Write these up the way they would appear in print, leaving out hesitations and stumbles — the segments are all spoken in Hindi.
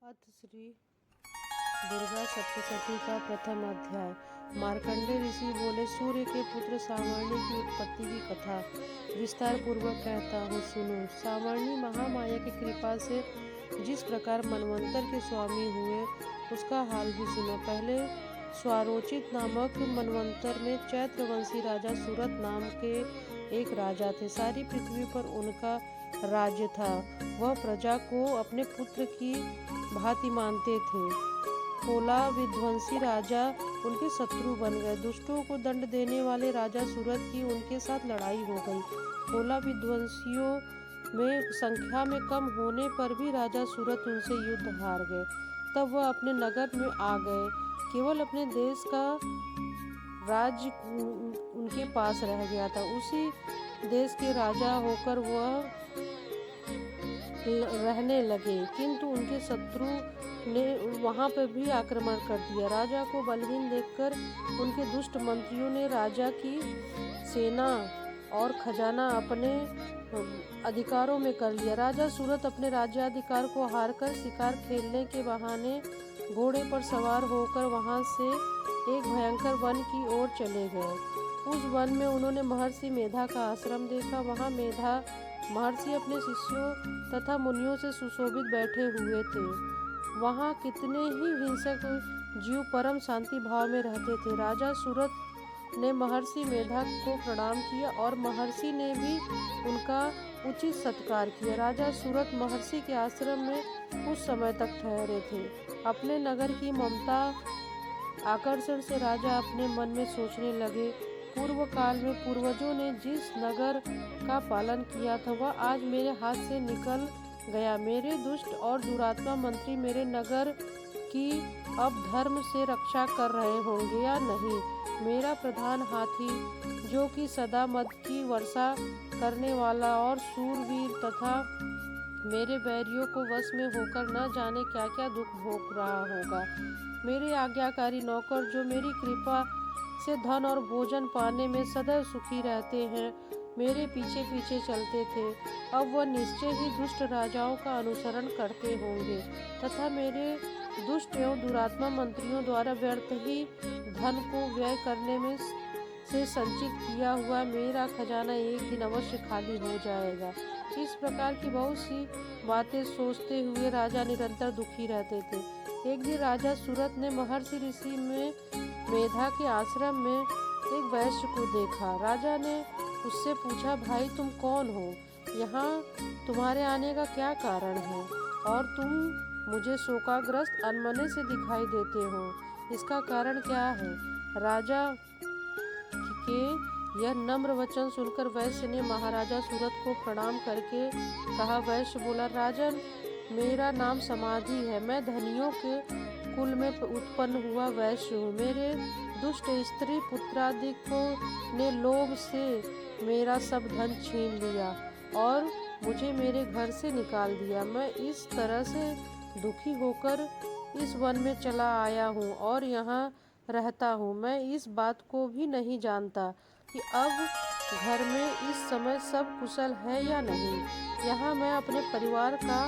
अथ श्री दुर्गा सप्तशती का प्रथम अध्याय। मार्कंडेय ऋषि बोले, सूर्य के पुत्र सावर्णी की उत्पत्ति की कथा विस्तार पूर्वक कहता हूँ, सुनो। सावर्णी महामाया की कृपा से जिस प्रकार मनवंतर के स्वामी हुए उसका हाल भी सुनो। पहले स्वारोचित नामक मनवंतर में चैत्रवंशी राजा सूरत नाम के एक राजा थे। सारी पृथ्वी पर उनका राज्य था। वह प्रजा को अपने पुत्र की भांति मानते थे। कोला विध्वंसी राजा उनके शत्रु बन गए। दुष्टों को दंड देने वाले राजा सूरत की उनके साथ लड़ाई हो गई। कोला विध्वंसियों में संख्या में कम होने पर भी राजा सूरत उनसे युद्ध हार गए। तब वह अपने नगर में आ गए। केवल अपने देश का राज्य उनके पास रह गया था। उसी देश के राजा होकर वह रहने लगे, किंतु उनके शत्रु ने वहां पर भी आक्रमण कर दिया। राजा को बलहीन देखकर उनके दुष्ट मंत्रियों ने राजा की सेना और खजाना अपने अधिकारों में कर लिया। राजा सूरत अपने राज्याधिकार को हारकर शिकार खेलने के बहाने घोड़े पर सवार होकर वहां से एक भयंकर वन की ओर चले गए। उस वन में उन्होंने महर्षि मेधा का आश्रम देखा। वहां मेधा महर्षि अपने शिष्यों तथा मुनियों से सुशोभित बैठे हुए थे। वहां कितने ही हिंसक जीव परम शांति भाव में रहते थे। राजा सूरत ने महर्षि मेधा को प्रणाम किया और महर्षि ने भी उनका उचित सत्कार किया। राजा सूरत महर्षि के आश्रम में कुछ समय तक ठहरे थे। अपने नगर की ममता आकर्षण से राजा अपने मन में सोचने लगे, पूर्व काल में पूर्वजों ने जिस नगर का पालन किया था वह आज मेरे हाथ से निकल गया। मेरे दुष्ट और दुरात्मा मंत्री मेरे नगर की अब धर्म से रक्षा कर रहे होंगे या नहीं। मेरा प्रधान हाथी, जो कि सदा मद की वर्षा करने वाला और शूरवीर तथा मेरे बैरियों को वश में होकर न जाने क्या क्या दुख भोग रहा होगा। मेरे आज्ञाकारी नौकर, जो मेरी कृपा से धन और भोजन पाने में सदैव सुखी रहते हैं, मेरे पीछे पीछे चलते थे। अब वह निश्चय ही दुष्ट राजाओं का अनुसरण करते होंगे तथा मेरे दुष्ट एवं दुरात्मा मंत्रियों द्वारा व्यर्थ ही धन को व्यय करने में से संचित किया हुआ मेरा खजाना एक दिन अवश्य खाली हो जाएगा। इस प्रकार की बहुत सी बातें सोचते हुए राजा निरंतर दुखी रहते थे। एक दिन राजा सूरत ने महर्षि ऋषि में मेधा के आश्रम में एक वैश्य को देखा। राजा ने उससे पूछा, भाई तुम कौन हो? यहाँ तुम्हारे आने का क्या कारण है और तुम मुझे शोकाग्रस्त अनमने से दिखाई देते हो? इसका कारण क्या है? राजा के यह नम्र वचन सुनकर वैश्य ने महाराजा सूरत को प्रणाम करके कहा। वैश्य बोला, राजन, मेरा नाम समाधि है। मैं धनियों के कुल में उत्पन्न हुआ वैश्य हूँ। मेरे दुष्ट स्त्री पुत्रादिकों ने लोभ से मेरा सब धन छीन लिया और मुझे मेरे घर से निकाल दिया। मैं इस तरह से दुखी होकर इस वन में चला आया हूँ और यहाँ रहता हूँ। मैं इस बात को भी नहीं जानता कि अब घर में इस समय सब कुशल है या नहीं। यहाँ मैं अपने परिवार का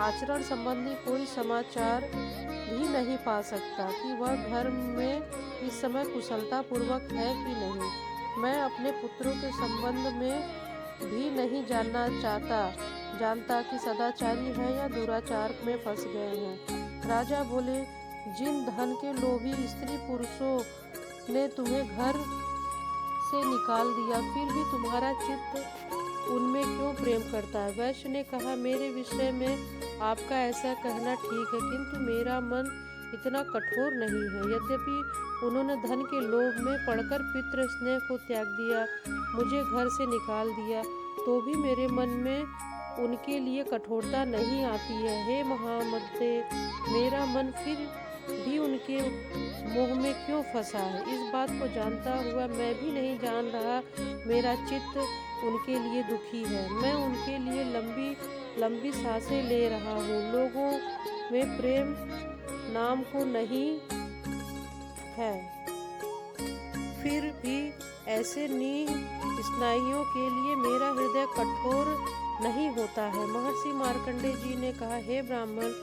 आचरण संबंधी कोई समाचार भी नहीं पा सकता कि वह घर में इस समय कुशलता पूर्वक है कि नहीं। मैं अपने पुत्रों के संबंध में भी नहीं जानना जानता कि सदाचारी है या दुराचार में फंस गए हैं। राजा बोले, जिन धन के लोभी स्त्री पुरुषों ने तुम्हें घर से निकाल दिया, फिर भी तुम्हारा चित्त उनमें क्यों प्रेम करता है? वैश्य ने कहा, मेरे विषय में आपका ऐसा कहना ठीक है, किंतु मेरा मन इतना कठोर नहीं है। यद्यपि उन्होंने धन के लोभ में पड़कर पितृ स्नेह को त्याग दिया, मुझे घर से निकाल दिया, तो भी मेरे मन में उनके लिए कठोरता नहीं आती है। हे महामते, मेरा मन फिर भी उनके मोह में क्यों फंसा है? इस बात को जानता हुआ मैं भी नहीं जान रहा मेरा चित्त उनके लिए दुखी है। मैं उनके लिए लंबी लंबी सांसें ले रहा हूँ। लोगों में प्रेम नाम को नहीं है, फिर भी ऐसे स्नायुओं के लिए मेरा हृदय कठोर नहीं होता है। महर्षि मार्कंडेय जी ने कहा, हे ब्राह्मण,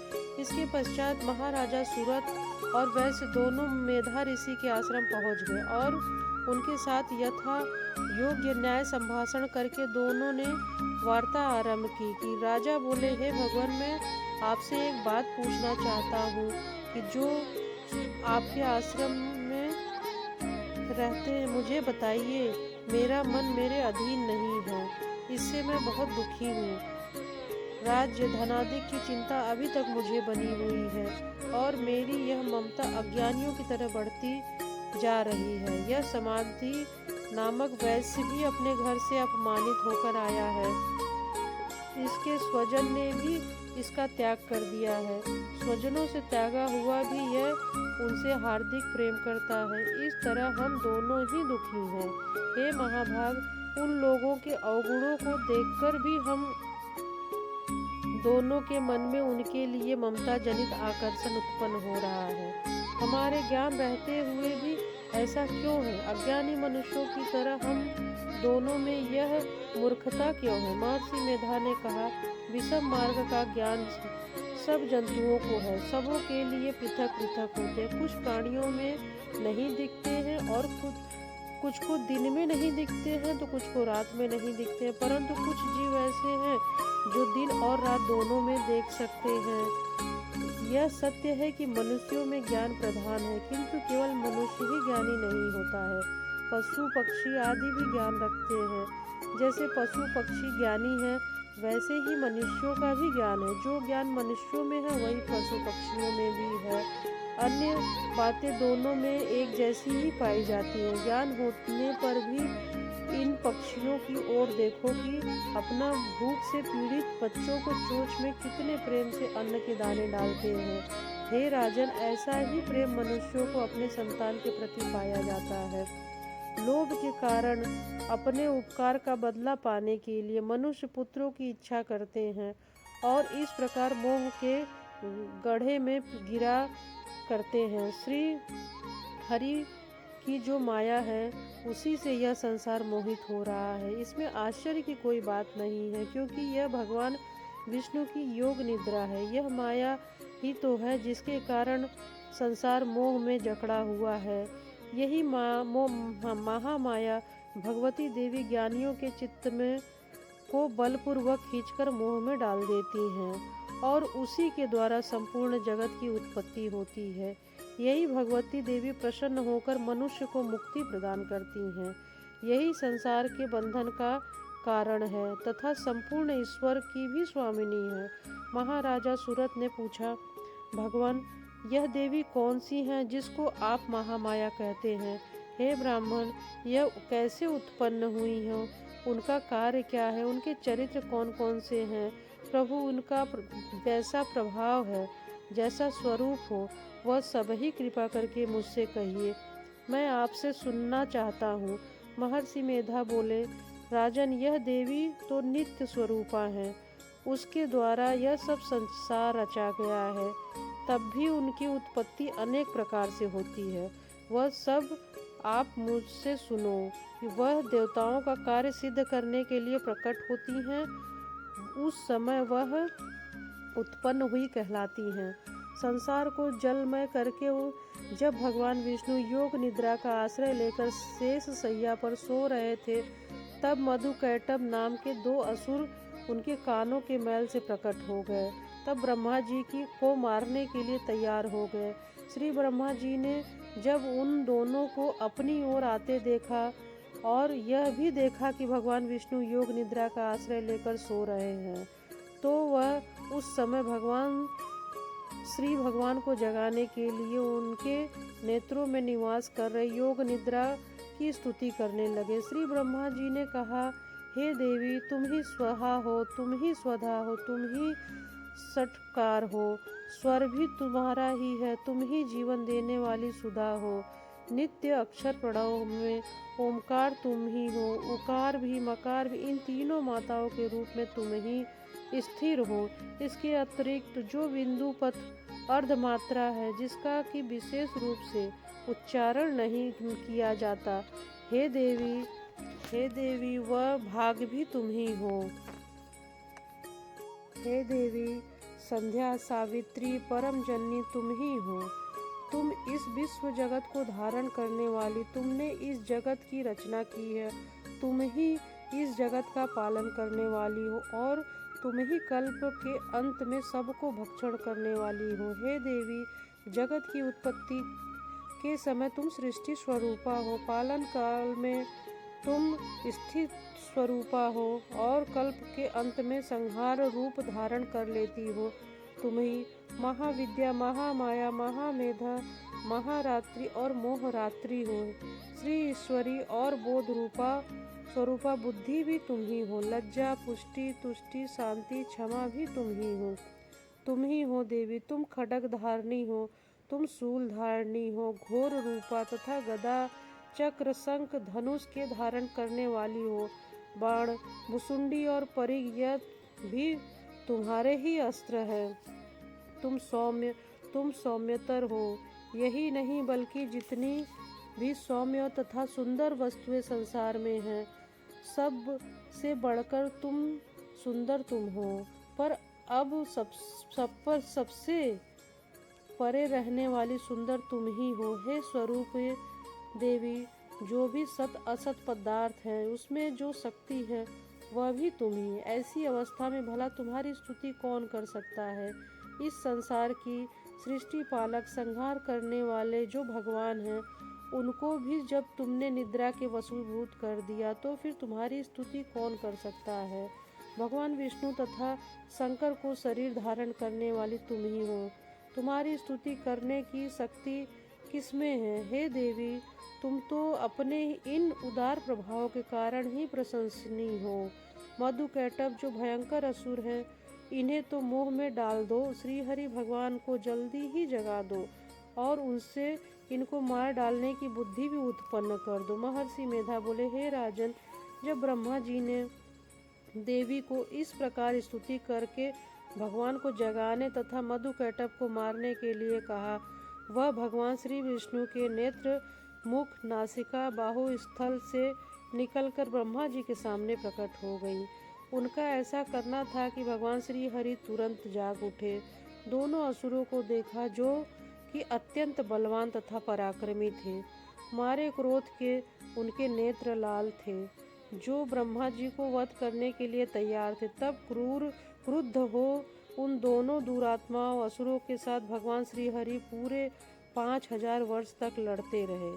इसके पश्चात महाराजा सूरत और वैश्य दोनों मेधा ऋषि के आश्रम पहुंच गए और उनके साथ यथा योग्य न्याय संभाषण करके दोनों ने वार्ता आरंभ की कि राजा बोले, हे भगवान, मैं आपसे एक बात पूछना चाहता हूँ कि जो आपके आश्रम में रहते हैं, मुझे बताइए। मेरा मन मेरे अधीन नहीं है, इससे मैं बहुत दुखी हूँ। राज्य धनादि की चिंता अभी तक मुझे बनी हुई है और मेरी यह ममता अज्ञानियों की तरह बढ़ती जा रही है। यह समाधि नामक वैश्य भी अपने घर से अपमानित होकर आया है। इसके स्वजन ने भी इसका त्याग कर दिया है। स्वजनों से त्यागा हुआ भी यह उनसे हार्दिक प्रेम करता है। इस तरह हम दोनों ही दुखी हैं। हे महाभाग, उन लोगों के अवगुणों को देखकर भी हम दोनों के मन में उनके लिए ममता जनित आकर्षण उत्पन्न हो रहा है। हमारे ज्ञान रहते हुए भी ऐसा क्यों है? अज्ञानी मनुष्यों की तरह हम दोनों में यह मूर्खता क्यों है? महर्षि मेधा ने कहा, विषम मार्ग का ज्ञान सब जंतुओं को है, सबों के लिए पृथक पृथक होते हैं। कुछ प्राणियों में नहीं दिखते हैं और कुछ को दिन में नहीं दिखते हैं तो कुछ को रात में नहीं दिखते हैं, परंतु कुछ जीव ऐसे हैं जो दिन और रात दोनों में देख सकते हैं। यह सत्य है कि मनुष्यों में ज्ञान प्रधान है, किंतु केवल मनुष्य ही ज्ञानी नहीं होता है। पशु पक्षी आदि भी ज्ञान रखते हैं। जैसे पशु पक्षी ज्ञानी है, वैसे ही मनुष्यों का भी ज्ञान है। जो ज्ञान मनुष्यों में है वही पशु पक्षियों में भी है। अन्य बातें दोनों में एक जैसी ही पाई जाती हैं। ज्ञान होने पर भी इन पक्षियों की ओर देखो कि अपना भूख से पीड़ित बच्चों को चोंच में कितने प्रेम से अन्न के दाने डालते हैं। हे राजन, ऐसा ही प्रेम मनुष्यों को अपने संतान के प्रति पाया जाता है। लोभ के कारण अपने उपकार का बदला पाने के लिए मनुष्य पुत्रों की इच्छा करते हैं और इस प्रकार मोह के गड्ढे में गिरा करते हैं। श्री हरि की जो माया है उसी से यह संसार मोहित हो रहा है। इसमें आश्चर्य की कोई बात नहीं है, क्योंकि यह भगवान विष्णु की योग निद्रा है। यह माया ही तो है जिसके कारण संसार मोह में जकड़ा हुआ है। यही महामाया भगवती देवी ज्ञानियों के चित्त में को बलपूर्वक खींचकर मोह में डाल देती हैं और उसी के द्वारा संपूर्ण जगत की उत्पत्ति होती है। यही भगवती देवी प्रसन्न होकर मनुष्य को मुक्ति प्रदान करती हैं। यही संसार के बंधन का कारण है तथा संपूर्ण ईश्वर की भी स्वामिनी है। महाराजा सूरत ने पूछा, भगवान, यह देवी कौन सी हैं जिसको आप महामाया कहते हैं? हे ब्राह्मण, यह कैसे उत्पन्न हुई हो? उनका कार्य क्या है? उनके चरित्र कौन कौन से हैं? प्रभु, उनका वैसा प्रभाव है, जैसा स्वरूप हो, वह सभी कृपा करके मुझसे कहिए, मैं आपसे सुनना चाहता हूँ। महर्षि मेधा बोले, राजन, यह देवी तो नित्य स्वरूपा है। उसके द्वारा यह सब संसार रचा गया है। तब भी उनकी उत्पत्ति अनेक प्रकार से होती है। वह सब आप मुझसे सुनो कि वह देवताओं का कार्य सिद्ध करने के लिए प्रकट होती हैं। उस समय वह उत्पन्न हुई कहलाती हैं। संसार को जलमय करके जब भगवान विष्णु योग निद्रा का आश्रय लेकर शेष सैया पर सो रहे थे, तब मधुकैटभ नाम के 2 असुर उनके कानों के मैल से प्रकट हो गए। तब ब्रह्मा जी को मारने के लिए तैयार हो गए। श्री ब्रह्मा जी ने जब उन दोनों को अपनी ओर आते देखा और यह भी देखा कि भगवान विष्णु योग निद्रा का आश्रय लेकर सो रहे हैं, तो वह उस समय श्री भगवान को जगाने के लिए उनके नेत्रों में निवास कर रहे योग निद्रा की स्तुति करने लगे। श्री ब्रह्मा जी ने कहा, हे देवी, तुम ही स्वहा हो, तुम ही स्वधा हो, तुम ही सटकार हो, स्वर भी तुम्हारा ही है, तुम ही जीवन देने वाली सुधा हो। नित्य अक्षर प्रणव में ओमकार तुम ही हो, उकार भी मकार भी, इन तीनों माताओं के रूप में तुम ही स्थिर हो। इसके अतिरिक्त जो बिंदु पथ अर्धमात्रा है, जिसका कि विशेष रूप से उच्चारण नहीं किया जाता, हे देवी, वह भाग भी तुम ही हो। हे देवी, संध्या, सावित्री, परम जननी तुम ही हो। तुम इस विश्व जगत को धारण करने वाली, तुमने इस जगत की रचना की है, तुम ही इस जगत का पालन करने वाली हो और तुम ही कल्प के अंत में सबको भक्षण करने वाली हो। हे देवी, जगत की उत्पत्ति के समय तुम सृष्टि स्वरूपा हो, पालन काल में तुम स्थित स्वरूपा हो और कल्प के अंत में संहार रूप धारण कर लेती हो। तुम ही महाविद्या, महामाया, महामेधा, महारात्रि और मोहरात्रि हो। श्री ईश्वरी और बोध रूपा स्वरूपा बुद्धि भी तुम ही हो। लज्जा, पुष्टि, तुष्टि, शांति, क्षमा भी तुम ही हो। तुम ही हो देवी, तुम खड्ग धारणी हो, तुम शूल धारणी हो, घोर रूपा तथा गदा, चक्र, शंख, धनुष के धारण करने वाली हो। बाण, भुसुंडी और परिघ यह भी तुम्हारे ही अस्त्र है। तुम सौम्यतर हो। यही नहीं बल्कि जितनी भी सौम्य तथा सुंदर वस्तुएं संसार में हैं, सब से बढ़कर सुंदर तुम हो। पर अब सबसे परे रहने वाली सुंदर तुम ही हो। हे स्वरूप देवी, जो भी सत असत पदार्थ है उसमें जो शक्ति है वह भी तुम ही। ऐसी अवस्था में भला तुम्हारी स्तुति कौन कर सकता है। इस संसार की सृष्टि, पालक, संहार करने वाले जो भगवान हैं, उनको भी जब तुमने निद्रा के वशीभूत कर दिया तो फिर तुम्हारी स्तुति कौन कर सकता है। भगवान विष्णु तथा शंकर को शरीर धारण करने वाली तुम ही हो। तुम्हारी स्तुति करने की शक्ति किसमें है। हे देवी, तुम तो अपने इन उदार प्रभाव के कारण ही प्रशंसनीय हो। मधुकैटभ जो भयंकर असुर है, इन्हें तो मोह में डाल दो। श्री हरि भगवान को जल्दी ही जगा दो और उनसे इनको मार डालने की बुद्धि भी उत्पन्न कर दो। महर्षि मेधा बोले, हे राजन, जब ब्रह्मा जी ने देवी को इस प्रकार स्तुति करके भगवान को जगाने तथा मधुकैटभ को मारने के लिए कहा, वह भगवान श्री विष्णु के नेत्र, मुख, नासिका, बाहुस्थल से निकलकर ब्रह्मा जी के सामने प्रकट हो गई। उनका ऐसा करना था कि भगवान श्री हरि तुरंत जाग उठे। दोनों असुरों को देखा जो कि अत्यंत बलवान तथा पराक्रमी थे। मारे क्रोध के उनके नेत्र लाल थे, जो ब्रह्मा जी को वध करने के लिए तैयार थे। तब क्रुद्ध हो उन दोनों दुरात्माओं असुरों के साथ भगवान श्री हरि पूरे 5000 वर्ष तक लड़ते रहे।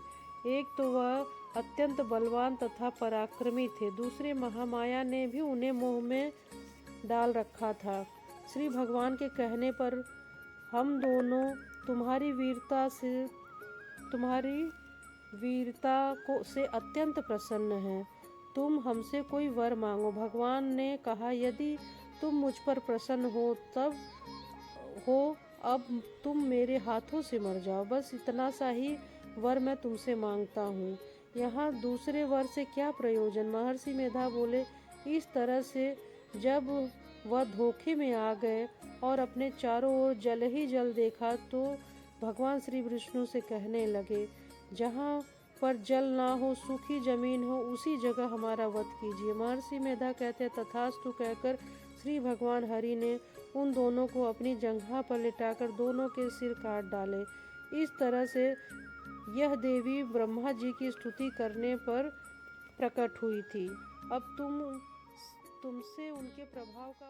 एक तो वह अत्यंत बलवान तथा पराक्रमी थे, दूसरे महामाया ने भी उन्हें मोह में डाल रखा था। श्री भगवान के कहने पर हम दोनों तुम्हारी वीरता से अत्यंत प्रसन्न हैं। तुम हमसे कोई वर मांगो। भगवान ने कहा, यदि तुम मुझ पर प्रसन्न हो अब तुम मेरे हाथों से मर जाओ। बस इतना सा ही वर मैं तुमसे मांगता हूँ। यहाँ दूसरे वर से क्या प्रयोजन। महर्षि मेधा बोले, इस तरह से जब वह धोखे में आ गए और अपने चारों ओर जल ही जल देखा तो भगवान श्री विष्णु से कहने लगे, जहाँ पर जल ना हो, सूखी जमीन हो, उसी जगह हमारा वध कीजिए। महर्षि मेधा कहते, तथास्तु कहकर श्री भगवान हरि ने उन दोनों को अपनी जंघा पर लिटाकर दोनों के सिर काट डाले। इस तरह से यह देवी ब्रह्मा जी की स्तुति करने पर प्रकट हुई थी। अब तुमसे उनके प्रभाव का